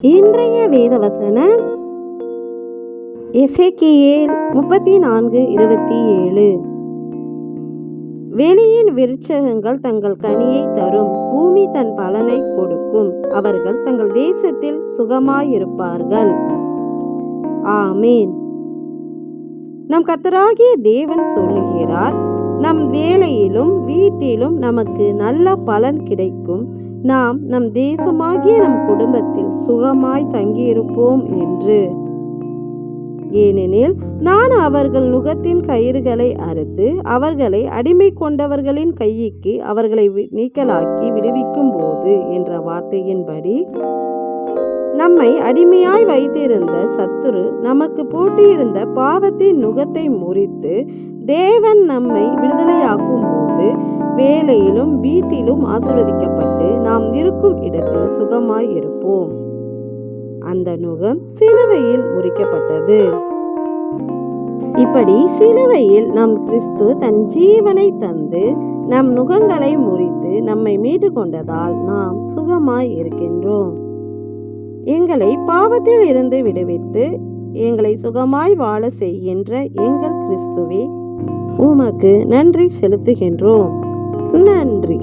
இன்றைய வேத வசனம் எசேக்கியேல் 34:27. வெளியின் விருட்சகங்கள் தங்கள் கனியை தரும், பூமி தன் பலனை கொடுக்கும், அவர்கள் தங்கள் தேசத்தில் சுகமாயிருப்பார்கள். ஆமேன். நம் கர்த்தராகிய தேவன் சொல்லுகிறார், நம் வேலையிலும் வீட்டிலும் நமக்கு நல்ல பலன் கிடைக்கும், நாம் நம் தேசமாகிய நம் குடும்பத்தில் சுகமாய் தங்கியிருப்போம் என்று. ஏனெனில் நான் அவர்கள் நுகத்தின் கயிறுகளை அறுத்து அவர்களை அடிமை கொண்டவர்களின் கைக்கு அவர்களை நீக்கலாக்கி விடுவிக்கும் போது என்ற வார்த்தையின்படி நம்மை அடிமையாய் வைத்திருந்த சத்துரு நமக்கு பூட்டியிருந்த பாவத்தின் நுகத்தை முறித்து தேவன் நம்மை விடுதலையாக்கும் போது வேலையிலும் வீட்டிலும் ஆசீர்வதிக்கப்பட்டு நாம் இருக்கும் இடத்தில் சுகமாய் இருப்போம். அந்த நுகம் சிலுவையில் முறிக்கப்பட்டது. இப்படி சிலுவையில் நம் கிறிஸ்து தன் ஜீவனை தந்து நம் நுகங்களை முறித்து நம்மை மீட்டு கொண்டதால் நாம் சுகமாய் இருக்கின்றோம். எங்களை பாவத்தில் இருந்து விடுவித்து எங்களை சுகமாய் வாழ செய்கின்ற எங்கள் கிறிஸ்துவே, உமக்கு நன்றி செலுத்துகின்றோம். நன்றி.